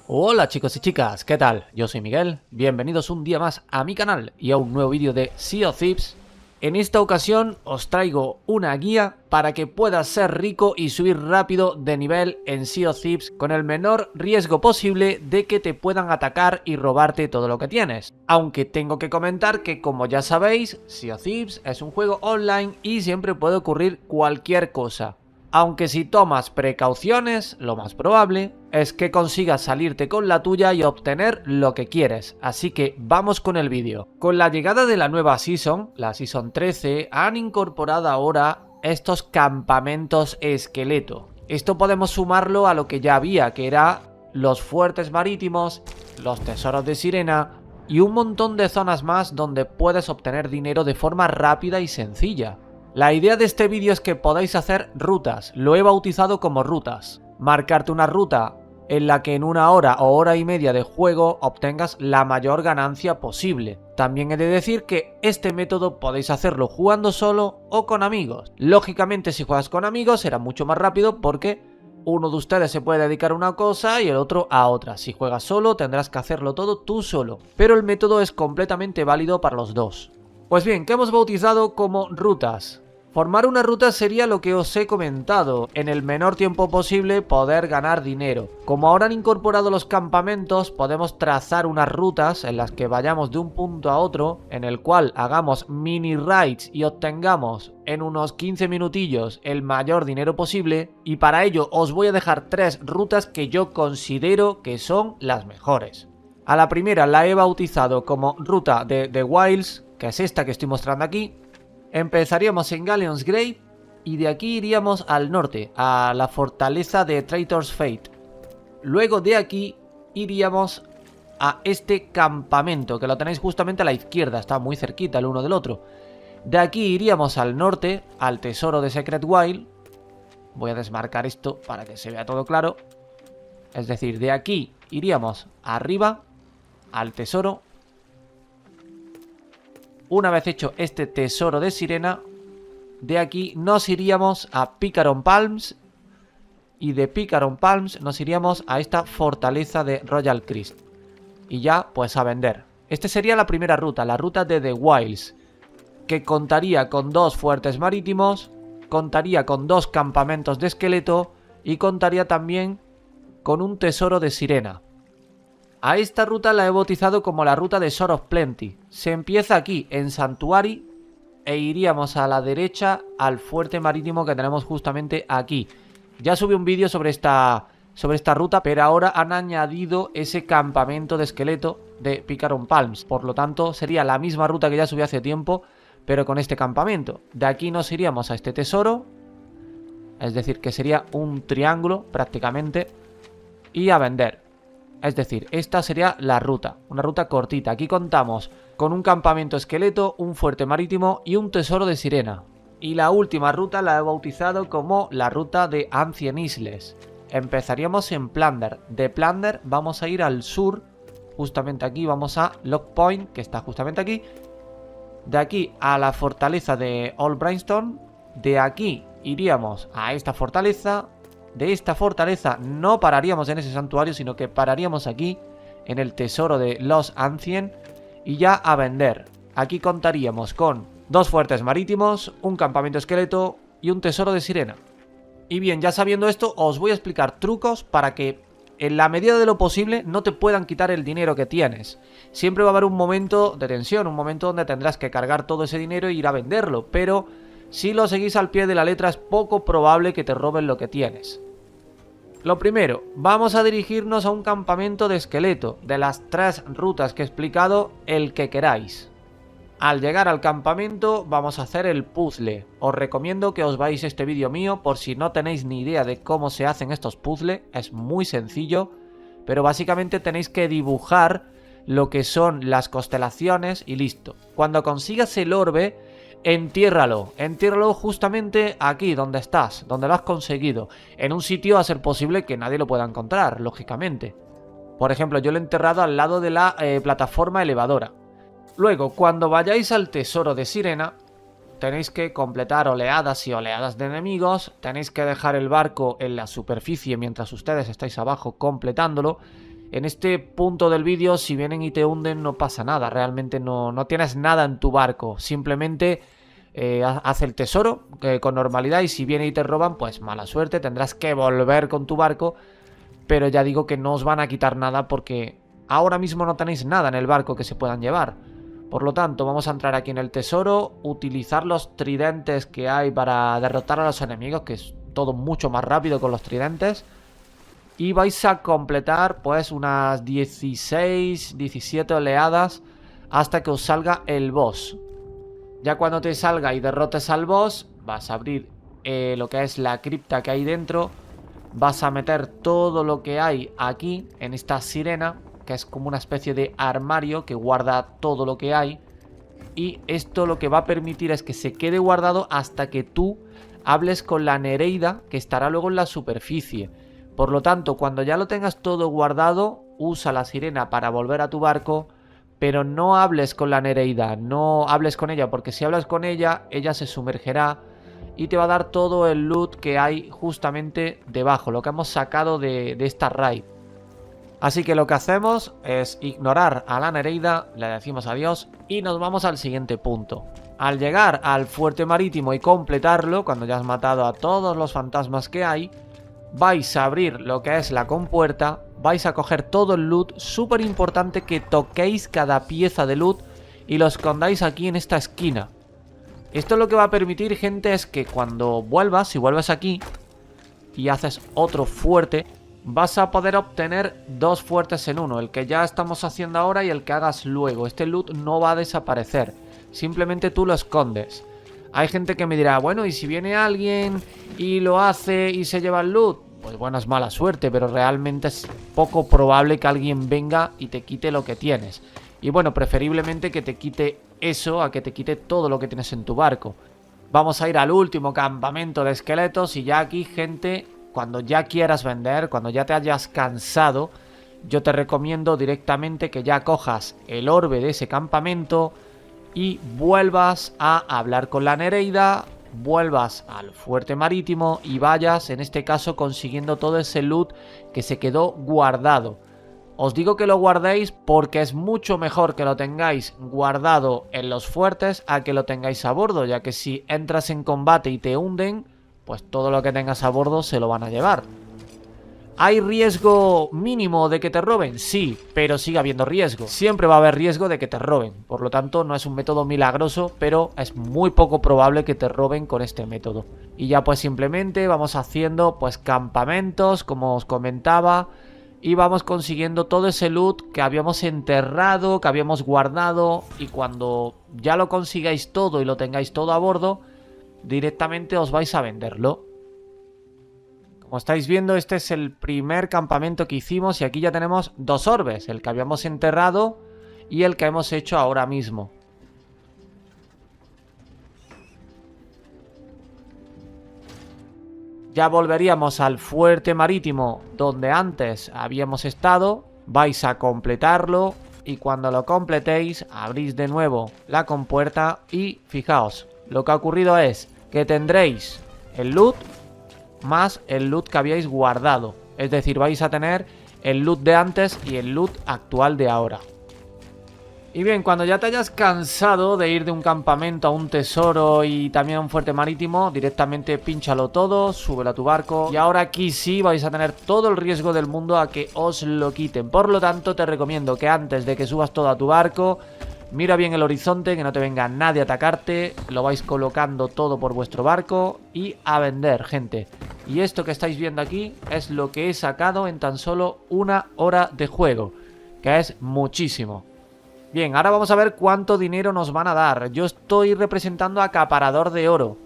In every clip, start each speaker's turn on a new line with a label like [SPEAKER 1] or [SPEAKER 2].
[SPEAKER 1] Hola chicos y chicas, ¿qué tal? Yo soy Miguel, bienvenidos un día más a mi canal y a un nuevo vídeo de Sea of Thieves. En esta ocasión os traigo una guía para que puedas ser rico y subir rápido de nivel en Sea of Thieves con el menor riesgo posible de que te puedan atacar y robarte todo lo que tienes. Aunque tengo que comentar que, como ya sabéis, Sea of Thieves es un juego online y siempre puede ocurrir cualquier cosa. Aunque si tomas precauciones, lo más probable es que consigas salirte con la tuya y obtener lo que quieres, así que vamos con el vídeo. Con la llegada de la nueva Season, la Season 13, han incorporado ahora estos campamentos esqueleto. Esto podemos sumarlo a lo que ya había, que era los fuertes marítimos, los tesoros de sirena y un montón de zonas más donde puedes obtener dinero de forma rápida y sencilla. La idea de este vídeo es que podáis hacer rutas, lo he bautizado como rutas. Marcarte una ruta en la que en una hora o hora y media de juego obtengas la mayor ganancia posible. También he de decir que este método podéis hacerlo jugando solo o con amigos. Lógicamente, si juegas con amigos será mucho más rápido porque uno de ustedes se puede dedicar a una cosa y el otro a otra. Si juegas solo tendrás que hacerlo todo tú solo, pero el método es completamente válido para los dos. Pues bien, ¿qué hemos bautizado como rutas? Formar una ruta sería lo que os he comentado, en el menor tiempo posible poder ganar dinero. Como ahora han incorporado los campamentos, podemos trazar unas rutas en las que vayamos de un punto a otro, en el cual hagamos mini raids y obtengamos en unos 15 minutillos el mayor dinero posible, y para ello os voy a dejar 3 rutas que yo considero que son las mejores. A la primera la he bautizado como ruta de The Wilds, que es esta que estoy mostrando aquí. Empezaríamos en Galleon's Grave y de aquí iríamos al norte, a la fortaleza de Traitor's Fate. Luego de aquí iríamos a este campamento, que lo tenéis justamente a la izquierda, está muy cerquita el uno del otro. De aquí iríamos al norte, al tesoro de Secret Wild. Voy a desmarcar esto para que se vea todo claro. Es decir, de aquí iríamos arriba, al tesoro. Una vez hecho este tesoro de sirena, de aquí nos iríamos a Picaron Palms y de Picaron Palms nos iríamos a esta fortaleza de Royal Crest. Y ya, pues a vender. Esta sería la primera ruta, la ruta de The Wilds, que contaría con 2 fuertes marítimos, contaría con 2 campamentos de esqueleto y contaría también con un tesoro de sirena. A esta ruta la he bautizado como la ruta de Sword of Plenty. Se empieza aquí, en Sanctuary, e iríamos a la derecha al fuerte marítimo que tenemos justamente aquí. Ya subí un vídeo sobre esta ruta, pero ahora han añadido ese campamento de esqueleto de Picaron Palms. Por lo tanto, sería la misma ruta que ya subí hace tiempo, pero con este campamento. De aquí nos iríamos a este tesoro, es decir, que sería un triángulo prácticamente, y a vender. Es decir, esta sería la ruta, una ruta cortita. Aquí contamos con un campamento esqueleto, un fuerte marítimo y un tesoro de sirena. Y la última ruta la he bautizado como la ruta de Ancient Isles. Empezaríamos en Plunder. De Plunder vamos a ir al sur, justamente aquí vamos a Lock Point, que está justamente aquí. De aquí a la fortaleza de Old Brimstone. De aquí iríamos a esta fortaleza. De esta fortaleza no pararíamos en ese santuario, sino que pararíamos aquí, en el tesoro de los Ancient, y ya a vender. Aquí contaríamos con 2 fuertes marítimos, un campamento esqueleto y un tesoro de sirena. Y bien, ya sabiendo esto, os voy a explicar trucos para que, en la medida de lo posible, no te puedan quitar el dinero que tienes. Siempre va a haber un momento de tensión, un momento donde tendrás que cargar todo ese dinero e ir a venderlo, pero si lo seguís al pie de la letra es poco probable que te roben lo que tienes. Lo primero, vamos a dirigirnos a un campamento de esqueleto. De las 3 rutas que he explicado, el que queráis. Al llegar al campamento vamos a hacer el puzzle. Os recomiendo que os veáis este vídeo mío por si no tenéis ni idea de cómo se hacen estos puzzles. Es muy sencillo, pero básicamente tenéis que dibujar lo que son las constelaciones y listo. Cuando consigas el orbe, entiérralo justamente aquí donde estás, donde lo has conseguido, en un sitio a ser posible que nadie lo pueda encontrar, lógicamente. Por ejemplo, yo lo he enterrado al lado de la plataforma elevadora. Luego, cuando vayáis al tesoro de sirena, tenéis que completar oleadas y oleadas de enemigos, tenéis que dejar el barco en la superficie mientras ustedes estáis abajo completándolo, En este punto del vídeo, si vienen y te hunden, no pasa nada. Realmente no tienes nada en tu barco. Simplemente haz el tesoro con normalidad, y si vienen y te roban, pues mala suerte. Tendrás que volver con tu barco. Pero ya digo que no os van a quitar nada porque ahora mismo no tenéis nada en el barco que se puedan llevar. Por lo tanto, vamos a entrar aquí en el tesoro, utilizar los tridentes que hay para derrotar a los enemigos, que es todo mucho más rápido con los tridentes. Y vais a completar pues unas 16, 17 oleadas hasta que os salga el boss. Ya cuando te salga y derrotes al boss, vas a abrir lo que es la cripta que hay dentro. Vas a meter todo lo que hay aquí en esta sirena, que es como una especie de armario que guarda todo lo que hay. Y esto lo que va a permitir es que se quede guardado hasta que tú hables con la Nereida, que estará luego en la superficie. Por lo tanto, cuando ya lo tengas todo guardado, usa la sirena para volver a tu barco, pero no hables con la Nereida, no hables con ella, porque si hablas con ella, ella se sumergerá y te va a dar todo el loot que hay justamente debajo, lo que hemos sacado de esta raid. Así que lo que hacemos es ignorar a la Nereida, le decimos adiós y nos vamos al siguiente punto. Al llegar al fuerte marítimo y completarlo, cuando ya has matado a todos los fantasmas que hay, vais a abrir lo que es la compuerta, vais a coger todo el loot. Súper importante que toquéis cada pieza de loot y lo escondáis aquí en esta esquina. Esto lo que va a permitir, gente, es que cuando vuelvas, si vuelves aquí y haces otro fuerte, vas a poder obtener dos fuertes en uno, el que ya estamos haciendo ahora y el que hagas luego. Este loot no va a desaparecer, simplemente tú lo escondes. Hay gente que me dirá, bueno, ¿y si viene alguien y lo hace y se lleva el loot? Pues bueno, es mala suerte, pero realmente es poco probable que alguien venga y te quite lo que tienes. Y bueno, preferiblemente que te quite eso a que te quite todo lo que tienes en tu barco. Vamos a ir al último campamento de esqueletos y ya aquí, gente, cuando ya quieras vender, cuando ya te hayas cansado, yo te recomiendo directamente que ya cojas el orbe de ese campamento y vuelvas a hablar con la Nereida, vuelvas al fuerte marítimo y vayas, en este caso, consiguiendo todo ese loot que se quedó guardado. Os digo que lo guardéis porque es mucho mejor que lo tengáis guardado en los fuertes a que lo tengáis a bordo, ya que si entras en combate y te hunden, pues todo lo que tengas a bordo se lo van a llevar. ¿Hay riesgo mínimo de que te roben? Sí, pero sigue habiendo riesgo. Siempre va a haber riesgo de que te roben. Por lo tanto, no es un método milagroso, pero es muy poco probable que te roben con este método. Y ya pues simplemente vamos haciendo pues campamentos, como os comentaba, y vamos consiguiendo todo ese loot que habíamos enterrado, que habíamos guardado, y cuando ya lo consigáis todo y lo tengáis todo a bordo, directamente os vais a venderlo. Como estáis viendo, este es el primer campamento que hicimos y aquí ya tenemos dos orbes, el que habíamos enterrado y el que hemos hecho ahora mismo. Ya volveríamos al fuerte marítimo donde antes habíamos estado, vais a completarlo y cuando lo completéis abrís de nuevo la compuerta y fijaos, lo que ha ocurrido es que tendréis el loot más el loot que habíais guardado. Es decir, vais a tener el loot de antes y el loot actual de ahora. Y bien, cuando ya te hayas cansado de ir de un campamento a un tesoro y también a un fuerte marítimo, directamente pínchalo todo, súbelo a tu barco. Y ahora aquí sí vais a tener todo el riesgo del mundo a que os lo quiten. Por lo tanto, te recomiendo que antes de que subas todo a tu barco, mira bien el horizonte, que no te venga nadie a atacarte. Lo vais colocando todo por vuestro barco y a vender, gente. Y esto que estáis viendo aquí es lo que he sacado en tan solo 1 hora de juego, que es muchísimo. Bien, ahora vamos a ver cuánto dinero nos van a dar. Yo estoy representando a acaparador de oro,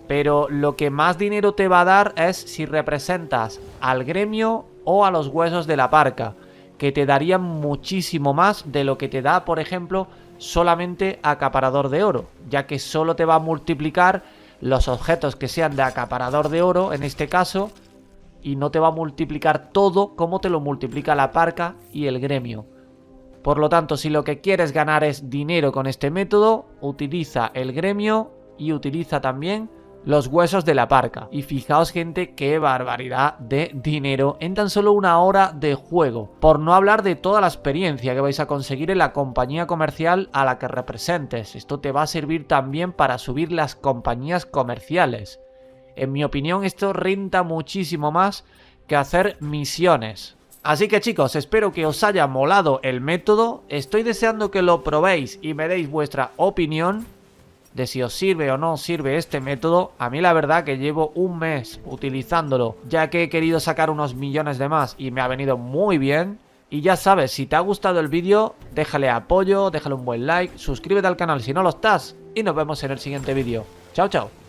[SPEAKER 1] pero lo que más dinero te va a dar es si representas al gremio o a los huesos de la parca, que te darían muchísimo más de lo que te da, por ejemplo, solamente acaparador de oro, ya que solo te va a multiplicar los objetos que sean de acaparador de oro, en este caso, y no te va a multiplicar todo como te lo multiplica la parca y el gremio. Por lo tanto, si lo que quieres ganar es dinero con este método, utiliza el gremio y utiliza también los huesos de la parca. Y fijaos, gente, qué barbaridad de dinero en tan solo una hora de juego. Por no hablar de toda la experiencia que vais a conseguir en la compañía comercial a la que representes. Esto te va a servir también para subir las compañías comerciales. En mi opinión, esto renta muchísimo más que hacer misiones. Así que chicos, espero que os haya molado el método. Estoy deseando que lo probéis y me deis vuestra opinión de si os sirve o no os sirve este método. A mí la verdad que llevo un mes utilizándolo, ya que he querido sacar unos millones de más y me ha venido muy bien. Y ya sabes, si te ha gustado el vídeo, déjale apoyo, déjale un buen like, suscríbete al canal si no lo estás y nos vemos en el siguiente vídeo. Chao, chao.